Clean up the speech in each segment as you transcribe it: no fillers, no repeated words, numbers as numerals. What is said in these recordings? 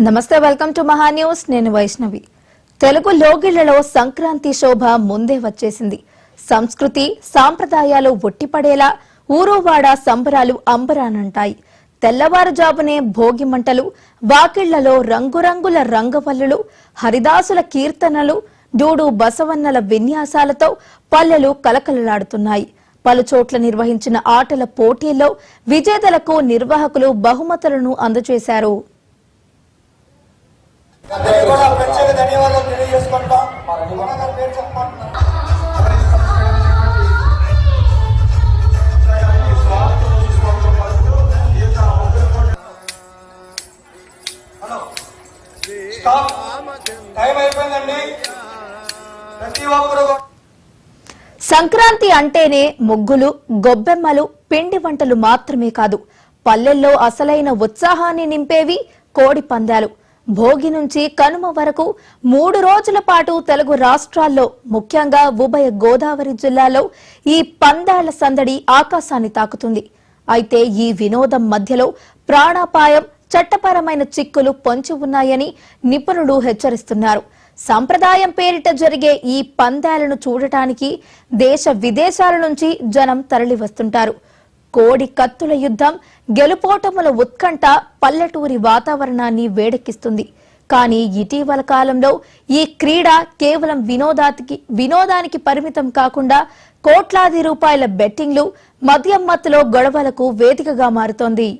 నమస్తే welcome to మహా news నేను వైష్ణవి తెలుగు లోగిళ్లలో సంక్రాంతి శోభ ముందే వచ్చేసింది సంస్కృతి సాంప్రదాయాలు ఒట్టిపడేలా ఊరువాడ సంబరాలు అంబరానంటాయి తెల్లవారుజామునే భోగి మంటలు వాకిళ్లలో రంగురంగుల రంగవల్లులు హరిదాసుల కీర్తనలు డూడు బసవన్నల విన్యాసాలతో పల్లెలు కలకలలాడుతున్నాయి పలుచోట్ల నిర్వహించిన ఆటల పోటీల్లో విజేతలకు నిర్వాహకులు బహుమతులను అందజేశారు సంక్రాంతి అంటేనే ముగ్గులు గొబ్బెమ్మలు పిండి వంటలు మాత్రమే కాదు పల్లెల్లో అసలైన ఉత్సాహాన్ని నింపేవి కోడి పందాలు భోగి నుంచి కనుమ వరకు 3 రోజుల పాటు తెలుగు రాష్ట్రాల్లో ముఖ్యంగా ఉభయ గోదావరి జిల్లాలో ఈ పందాల సందడి ఆకాశాన్ని తాకుతుంది అయితే ఈ వినోదం మధ్యలో ప్రాణాపాయం చట్టపరమైన చిక్కులు పొంచి ఉన్నాయని నిపుణులు హెచ్చరిస్తున్నారు సంప్రదాయం పేరిట జరిగే ఈ పందాలను చూడటానికి దేశ విదేశాల నుంచి జనం తరలివస్తుంటారు కోడి కత్తుల యుద్ధం గెలుపోటముల ఉత్కంఠ పల్లెటూరి వాతావరణాన్ని వేడెక్కిస్తుంది కానీ ఇటీవల కాలంలో ఈ క్రీడ కేవలం వినోదానికి పరిమితం కాకుండా కోట్లాది రూపాయల బెట్టింగ్లు మద్యం మత్తులో గొడవలకు వేదికగా మారుతోంది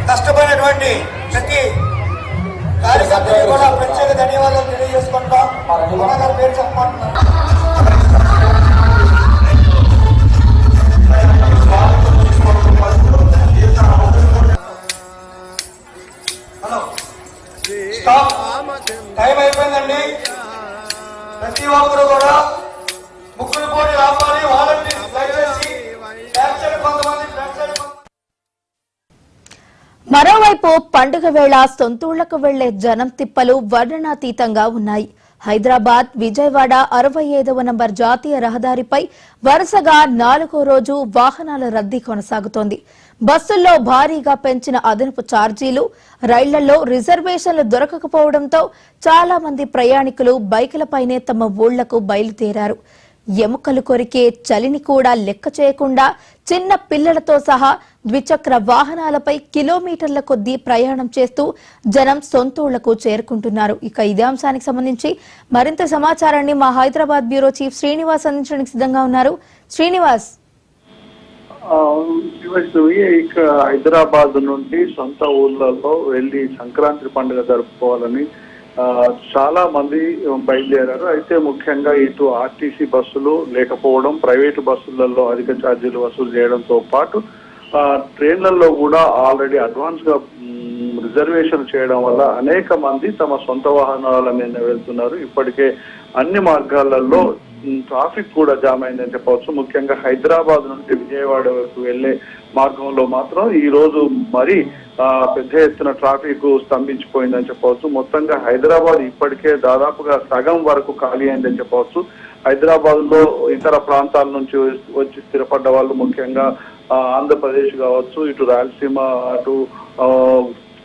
కష్టపడినటువంటి ప్రతి కార్యకర్తలకు కూడా ప్రత్యేక ధన్యవాదాలు తెలియజేసుకుంటాం. పేరు చెప్పమంటున్నాం. టైం అయిపోయిందండి. ప్రతి ఒక్కరు కూడా ముగ్గురు పోటీ రావాలి. వాలంటీర్స్ దయచేసి కొంతమంది మరోవైపు పండుగ వేళ సొంతూళ్లకు వెళ్లే జనం తిప్పలు వర్ణనాతీతంగా ఉన్నాయి హైదరాబాద్ విజయవాడ 65వ నంబర్ జాతీయ రహదారిపై వరుసగా 4వ రోజు వాహనాల రద్దీ కొనసాగుతోంది బస్సుల్లో భారీగా పెంచిన అదనపు ఛార్జీలు రైళ్లలో రిజర్వేషన్లు దొరకకపోవడంతో చాలా మంది ప్రయాణికులు బైకులపైనే తమ ఊళ్లకు బయలుదేరారు ఎముకలు కొరికే చలిని కూడా లెక్క చేయకుండా చిన్న పిల్లలతో సహా ద్విచక్ర వాహనాలపై కిలోమీటర్ల కొద్దీ ప్రయాణం చేస్తూ జనం సొంతూళ్లకు చేరుకుంటున్నారు ఇక ఇదే అంశానికి సంబంధించి మరింత సమాచారాన్ని మా హైదరాబాద్ బ్యూరో చీఫ్ శ్రీనివాస్ అందించడానికి సిద్ధంగా ఉన్నారు శ్రీనివాస్ ఇక హైదరాబాద్ నుండి సొంత ఊళ్ళలో వెళ్లి సంక్రాంతి పండుగ జరుపుకోవాలని చాలా మంది బయలుదేరారు అయితే ముఖ్యంగా ఇటు ఆర్టీసీ బస్సులు లేకపోవడం ప్రైవేటు బస్సులలో అధిక ఛార్జీలు వసూలు చేయడంతో పాటు ట్రైన్లలో కూడా ఆల్రెడీ అడ్వాన్స్ గా రిజర్వేషన్ చేయడం వల్ల అనేక మంది తమ సొంత వాహనాల మీద వెళ్తున్నారు ఇప్పటికే అన్ని మార్గాలలో ట్రాఫిక్ కూడా జామ్ అయిందని చెప్పవచ్చు ముఖ్యంగా హైదరాబాద్ నుండి విజయవాడ వరకు వెళ్లే మార్గంలో మాత్రం ఈ రోజు మరీ పెద్ద ఎత్తున ట్రాఫిక్ స్తంభించిపోయిందని చెప్పవచ్చు మొత్తంగా హైదరాబాద్ ఇప్పటికే దాదాపుగా సగం వరకు ఖాళీ అయిందని చెప్పవచ్చు హైదరాబాద్ లో ఇతర ప్రాంతాల నుంచి వచ్చి స్థిరపడ్డ వాళ్ళు ముఖ్యంగా ఆంధ్రప్రదేశ్ కావచ్చు ఇటు రాయలసీమ అటు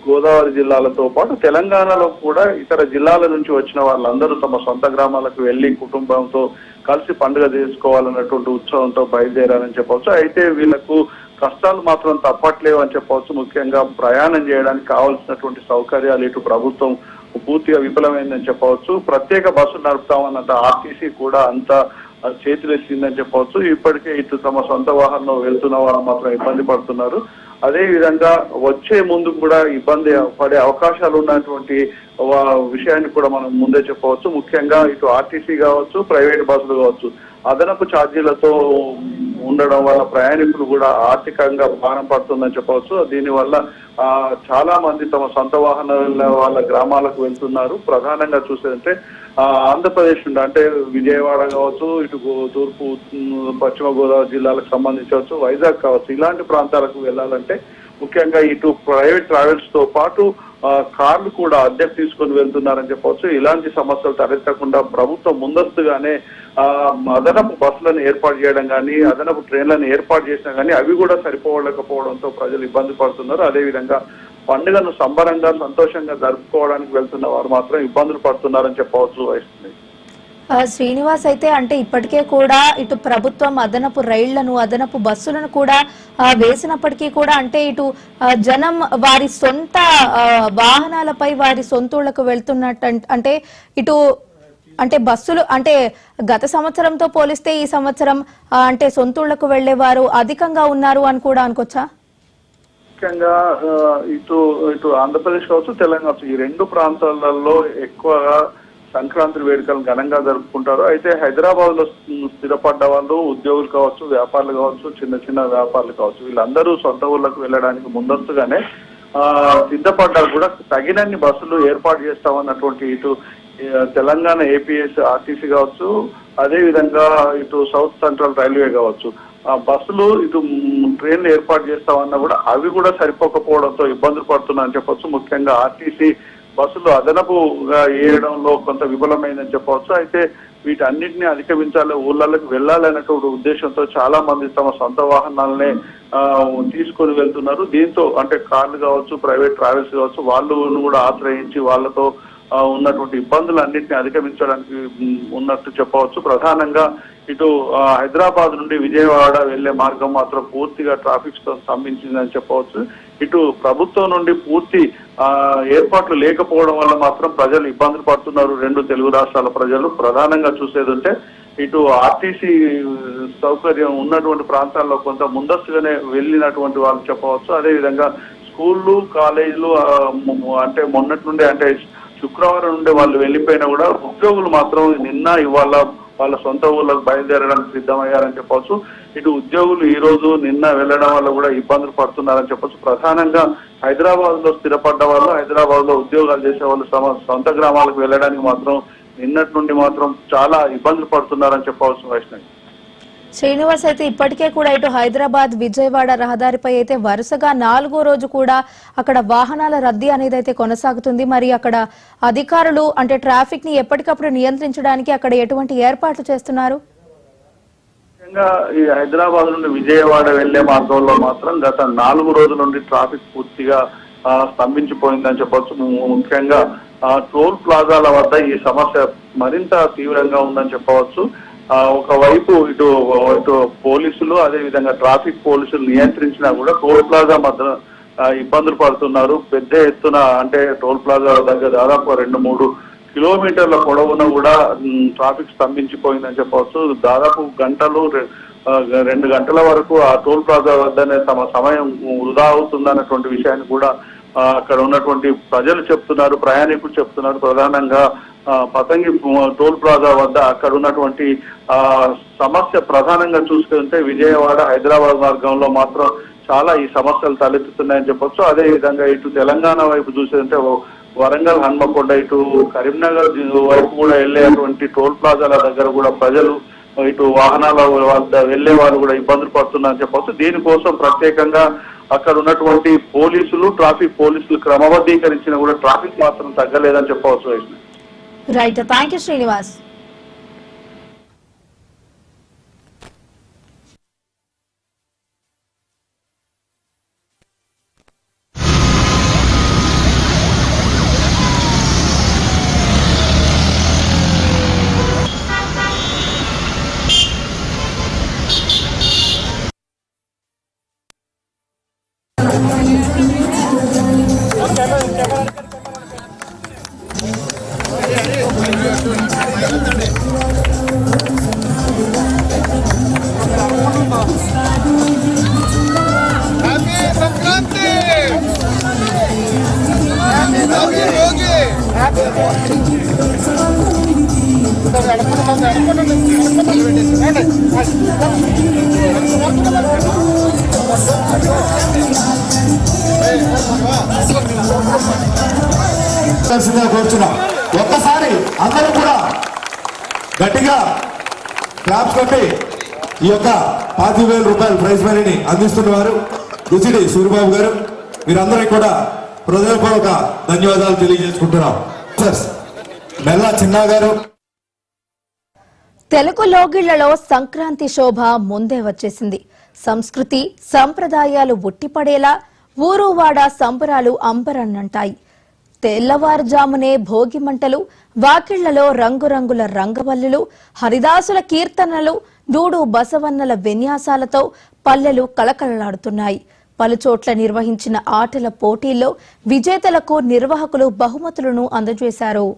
గోదావరి జిల్లాలతో పాటు తెలంగాణలో కూడా ఇతర జిల్లాల నుంచి వచ్చిన వాళ్ళందరూ తమ సొంత గ్రామాలకు వెళ్లి కుటుంబంతో కలిసి పండుగ చేసుకోవాలన్నటువంటి ఉత్సవంతో బయలుదేరారని చెప్పవచ్చు అయితే వీళ్లకు కష్టాలు మాత్రం తప్పట్లేవు అని చెప్పవచ్చు ముఖ్యంగా ప్రయాణం చేయడానికి కావాల్సినటువంటి సౌకర్యాలు ఇటు ప్రభుత్వం పూర్తిగా విఫలమైందని చెప్పవచ్చు ప్రత్యేక బస్సు నడుపుతామన్నంత ఆర్టీసీ కూడా అంత చేతులెత్తిందని చెప్పవచ్చు ఇప్పటికే ఇటు తమ సొంత వాహనంలో వెళ్తున్న వాళ్ళు మాత్రం ఇబ్బంది పడుతున్నారు అదే విధంగా వచ్చే ముందు కూడా ఇబ్బంది పడే అవకాశాలు ఉన్నటువంటి విషయాన్ని కూడా మనం ముందే చెప్పవచ్చు ముఖ్యంగా ఇటు ఆర్టీసీ కావచ్చు ప్రైవేట్ బస్సులు కావచ్చు అదనపు ఛార్జీలతో ఉండడం వల్ల ప్రయాణికులు కూడా ఆర్థికంగా భారం పడుతుందని చెప్పవచ్చు దీనివల్ల చాలా మంది తమ సొంత వాహనాల వాళ్ళ గ్రామాలకు వెళ్తున్నారు ప్రధానంగా చూసేదంటే ఆంధ్రప్రదేశ్ నుండి అంటే విజయవాడ కావచ్చు ఇటు తూర్పు పశ్చిమ గోదావరి జిల్లాలకు సంబంధించవచ్చు వైజాగ్ కావచ్చు ఇలాంటి ప్రాంతాలకు వెళ్ళాలంటే ముఖ్యంగా ఇటు ప్రైవేట్ ట్రావెల్స్ తో పాటు కార్లు కూడా అద్దెకు తీసుకొని వెళ్తున్నారని చెప్పవచ్చు. ఇలాంటి సమస్యలు తలెత్తకుండా ప్రభుత్వం ముందస్తుగానే అదనపు బస్సులను ఏర్పాటు చేయడం కానీ, అదనపు ట్రైన్లను ఏర్పాటు చేసినా కానీ అవి కూడా సరిపోలేకపోవడంతో ప్రజలు ఇబ్బంది పడుతున్నారు. అదేవిధంగా పండుగను సంబరంగా సంతోషంగా జరుపుకోవడానికి వెళ్తున్న వారు మాత్రం ఇబ్బందులు పడుతున్నారని చెప్పవచ్చు. వైష్ణవి శ్రీనివాస్, అయితే అంటే ఇప్పటికే కూడా ఇటు ప్రభుత్వం అదనపు రైళ్లను అదనపు బస్సులను కూడా వేసినప్పటికీ కూడా అంటే ఇటు జనం వారి సొంత వాహనాలపై వారి సొంతూళ్లకు వెళ్తున్నట్టు అంటే ఇటు అంటే బస్సులు అంటే గత సంవత్సరంతో పోలిస్తే ఈ సంవత్సరం అంటే సొంతూళ్లకు వెళ్లేవారు అధికంగా ఉన్నారు అని కూడా అనుకోవచ్చా? ముఖ్యంగా ఇటు ఆంధ్రప్రదేశ్ కావచ్చు, తెలంగాణ కావచ్చు, ఈ రెండు ప్రాంతాలలో ఎక్కువగా సంక్రాంతి వేడుకలు ఘనంగా జరుపుకుంటారు. అయితే హైదరాబాద్ లో స్థిరపడ్డ వాళ్ళు, ఉద్యోగులు కావచ్చు, వ్యాపారులు కావచ్చు, చిన్న చిన్న వ్యాపారులు కావచ్చు, వీళ్ళందరూ సొంత ఊళ్ళకు వెళ్ళడానికి ముందస్తుగానే సిద్ధపడ్డారు. కూడా తగినన్ని బస్సులు ఏర్పాటు చేస్తామన్నటువంటి ఇటు తెలంగాణ ఏపీఎస్ ఆర్టీసీ కావచ్చు, అదే విధంగా ఇటు సౌత్ సెంట్రల్ రైల్వే కావచ్చు, బస్సులు ఇటు ట్రైన్లు ఏర్పాటు చేస్తామన్నా కూడా అవి కూడా సరిపోకపోవడంతో ఇబ్బందులు పడుతున్నారని చెప్పొచ్చు. ముఖ్యంగా ఆర్టీసీ బస్సులు అదనపుగా వేయడంలో కొంత విఫలమైందని చెప్పవచ్చు. అయితే వీటన్నిటిని అధిగమించాలి, ఊళ్ళకి వెళ్ళాలనేటువంటి ఉద్దేశంతో చాలా మంది తమ సొంత వాహనాలనే తీసుకొని వెళ్తున్నారు. దీంతో అంటే కార్లు కావచ్చు, ప్రైవేట్ ట్రావెల్స్ కావచ్చు, వాళ్ళు కూడా ఆశ్రయించి వాళ్ళతో ఉన్నటువంటి ఇబ్బందులు అన్నింటినీ అధిగమించడానికి ఉన్నట్టు చెప్పవచ్చు. ప్రధానంగా ఇటు హైదరాబాద్ నుండి విజయవాడ వెళ్లే మార్గం మాత్రం పూర్తిగా ట్రాఫిక్ తో స్తంభించిందని చెప్పవచ్చు. ఇటు ప్రభుత్వం నుండి పూర్తి ఏర్పాట్లు లేకపోవడం వల్ల మాత్రం ప్రజలు ఇబ్బందులు పడుతున్నారు. రెండు తెలుగు రాష్ట్రాల ప్రజలు ప్రధానంగా చూసేది ఉంటే ఇటు ఆర్టీసీ సౌకర్యం ఉన్నటువంటి ప్రాంతాల్లో కొంత ముందస్తుగానే వెళ్ళినటువంటి వాళ్ళు చెప్పవచ్చు. అదేవిధంగా స్కూళ్ళు, కాలేజీలు అంటే మొన్నటి నుండి అంటే శుక్రవారం నుండి వాళ్ళు వెళ్ళిపోయినా కూడా ఉద్యోగులు మాత్రం నిన్న ఇవాళ వాళ్ళ సొంత ఊళ్ళకు బయలుదేరడానికి సిద్ధమయ్యారని చెప్పవచ్చు. ఇటు ఉద్యోగులు ఈ రోజు నిన్న వెళ్ళడం వల్ల కూడా ఇబ్బందులు పడుతున్నారని చెప్పొచ్చు. ప్రధానంగా హైదరాబాద్ లో స్థిరపడ్డ వాళ్ళు, హైదరాబాద్ లో ఉద్యోగాలు చేసే వాళ్ళు సొంత గ్రామాలకు వెళ్ళడానికి మాత్రం నిన్నటి నుండి మాత్రం చాలా ఇబ్బందులు పడుతున్నారని చెప్పవచ్చు. వైష్ణవి శ్రీనివాస్, అయితే ఇప్పటికే కూడా ఇటు హైదరాబాద్ విజయవాడ రహదారిపై అయితే వరుసగా 4వ రోజు కూడా అక్కడ వాహనాల రద్దీ అనేది అయితే కొనసాగుతుంది. మరి అక్కడ అధికారులు అంటే ట్రాఫిక్ ని ఎప్పటికప్పుడు నియంత్రించడానికి అక్కడ ఎటువంటి ఏర్పాట్లు చేస్తున్నారు? ముఖ్యంగా ఈ హైదరాబాద్ నుండి విజయవాడ వెళ్లే మార్గంలో మాత్రం గత 4 రోజుల నుండి ట్రాఫిక్ పూర్తిగా స్తంభించిపోయిందని చెప్పొచ్చు. ముఖ్యంగా టోల్ ప్లాజాల వద్ద ఈ సమస్య మరింత తీవ్రంగా ఉందని చెప్పవచ్చు. ఒకవైపు ఇటు పోలీసులు, అదే విధంగా ట్రాఫిక్ పోలీసులు నియంత్రించినా కూడా టోల్ ప్లాజా మధ్య ఇబ్బందులు పడుతున్నారు. పెద్ద ఎత్తున అంటే టోల్ ప్లాజా దగ్గర దాదాపు 2-3 కిలోమీటర్ల పొడవున కూడా ట్రాఫిక్ స్తంభించిపోయిందని చెప్పవచ్చు. దాదాపు 2 గంటల వరకు ఆ టోల్ ప్లాజా వద్దనే తమ సమయం వృధా అవుతుందన్నటువంటి విషయాన్ని కూడా అక్కడ ఉన్నటువంటి ప్రజలు చెప్తున్నారు, ప్రయాణికులు చెప్తున్నారు. ప్రధానంగా పతంగి టోల్ ప్లాజా వద్ద అక్కడ ఉన్నటువంటి సమస్య ప్రధానంగా చూసుకుంటే విజయవాడ హైదరాబాద్ మార్గంలో మాత్రం చాలా ఈ సమస్యలు తలెత్తుతున్నాయని చెప్పొచ్చు. అదే విధంగా ఇటు తెలంగాణ వైపు చూసేదంటే వరంగల్, హన్మకొండ, ఇటు కరీంనగర్ వైపు కూడా వెళ్ళేటువంటి టోల్ ప్లాజాల దగ్గర కూడా ప్రజలు ఇటు వాహనాల వద్ద వెళ్లే వారు కూడా ఇబ్బందులు పడుతున్నారని చెప్పవచ్చు. దీనికోసం ప్రత్యేకంగా అక్కడ ఉన్నటువంటి పోలీసులు, ట్రాఫిక్ పోలీసులు క్రమబద్ధీకరించిన కూడా ట్రాఫిక్ మాత్రం తగ్గలేదని చెప్పవచ్చు. Right, thank you Srinivas. కోరుచున్నాం. ఒక్కసారి అందరూ కూడా గట్టిగా క్లాప్స్ కొట్టి ఈ యొక్క 25,000 రూపాయల ప్రైజ్ మనీని అందిస్తున్నవారు రుచిడి సూరిబాబు గారు. మీరందరికీ కూడా హృదయపూర్వక ధన్యవాదాలు తెలియజేసుకుంటున్నాం. మెల్లా చిన్న గారు. తెలుగు లోగిళ్లలో సంక్రాంతి శోభ ముందే వచ్చేసింది. సంస్కృతి సంప్రదాయాలు ఉట్టిపడేలా ఊరువాడ సంబరాలు అంబరన్నంటాయి. తెల్లవారుజామునే భోగి మంటలు, వాకిళ్లలో రంగురంగుల రంగవల్లులు, హరిదాసుల కీర్తనలు, డూడు బసవన్నల విన్యాసాలతో పల్లెలు కళకళలాడుతున్నాయి. పలుచోట్ల నిర్వహించిన ఆటల పోటీల్లో విజేతలకు నిర్వాహకులు బహుమతులను అందజేశారు.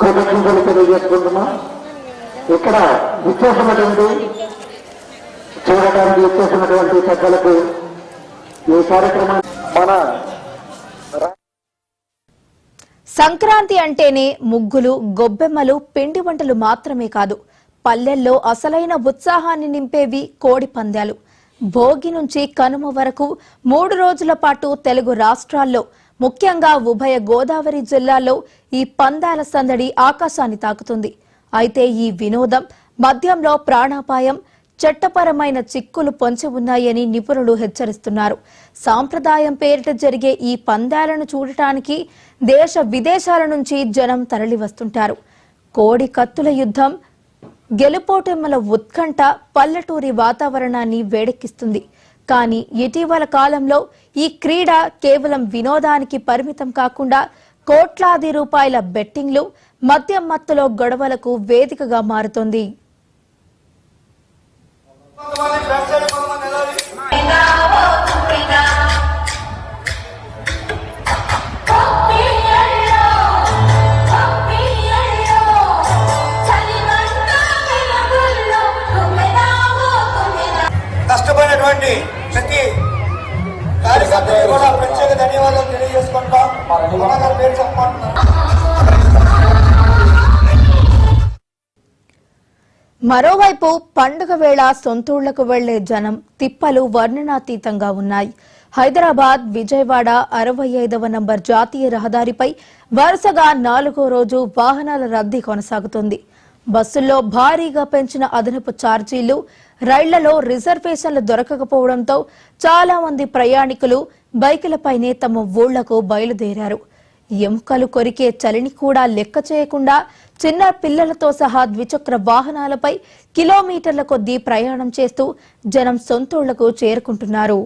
కృతజ్ఞతలు తెలియజేసుకుంటున్నా. ఇక్కడ విచ్చేసినటువంటి చూడటానికి విచ్చేసినటువంటి పెద్దలకు ఈ కార్యక్రమాన్ని మన సంక్రాంతి అంటేనే ముగ్గులు, గొబ్బెమ్మలు, పిండి వంటలు మాత్రమే కాదు, పల్లెల్లో అసలైన ఉత్సాహాన్ని నింపేవి కోడి పందాలు. భోగి నుంచి కనుమ వరకు 3 రోజుల పాటు తెలుగు రాష్ట్రాల్లో, ముఖ్యంగా ఉభయ గోదావరి జిల్లాల్లో ఈ పందాల సందడి ఆకాశాన్ని తాకుతుంది. అయితే ఈ వినోదం మద్యంలో ప్రాణాపాయం, చట్టపరమైన చిక్కులు పొంచి ఉన్నాయని నిపుణులు హెచ్చరిస్తున్నారు. సాంప్రదాయం పేరిట జరిగే ఈ పందాలను చూడటానికి దేశ విదేశాల నుంచి జనం తరలివస్తుంటారు. కోడి కత్తుల యుద్ధం, గెలుపోటెమ్మల ఉత్కంఠ పల్లెటూరి వాతావరణాన్ని వేడెక్కిస్తుంది. కానీ ఇటీవల కాలంలో ఈ క్రీడ కేవలం వినోదానికి పరిమితం కాకుండా కోట్లాది రూపాయల బెట్టింగ్లు, మద్యం మత్తులో గొడవలకు వేదికగా మారుతోంది. కష్టపడినటువంటి ప్రతి కార్యకర్తలకు కూడా ప్రత్యేక ధన్యవాదాలు తెలియజేసుకుంటాం. పేరు చెప్పమంటున్నాను. మరోవైపు పండుగ వేళ సొంతూళ్లకు వెళ్లే జనం తిప్పలు వర్ణనాతీతంగా ఉన్నాయి. హైదరాబాద్ విజయవాడ 65వ నంబర్ జాతీయ రహదారిపై వరుసగా 4వ రోజు వాహనాల రద్దీ కొనసాగుతుంది. బస్సుల్లో భారీగా పెంచిన అదనపు ఛార్జీలు, రైళ్లలో రిజర్వేషన్లు దొరకకపోవడంతో చాలా మంది ప్రయాణికులు బైకులపైనే తమ ఊళ్లకు బయలుదేరారు. ఎముకలు కొరికే చలిని కూడా లెక్క చేయకుండా చిన్న పిల్లలతో సహా ద్విచక్ర వాహనాలపై కిలోమీటర్ల కొద్దీ ప్రయాణం చేస్తూ జనం సొంతూళ్లకు చేరుకుంటున్నారు.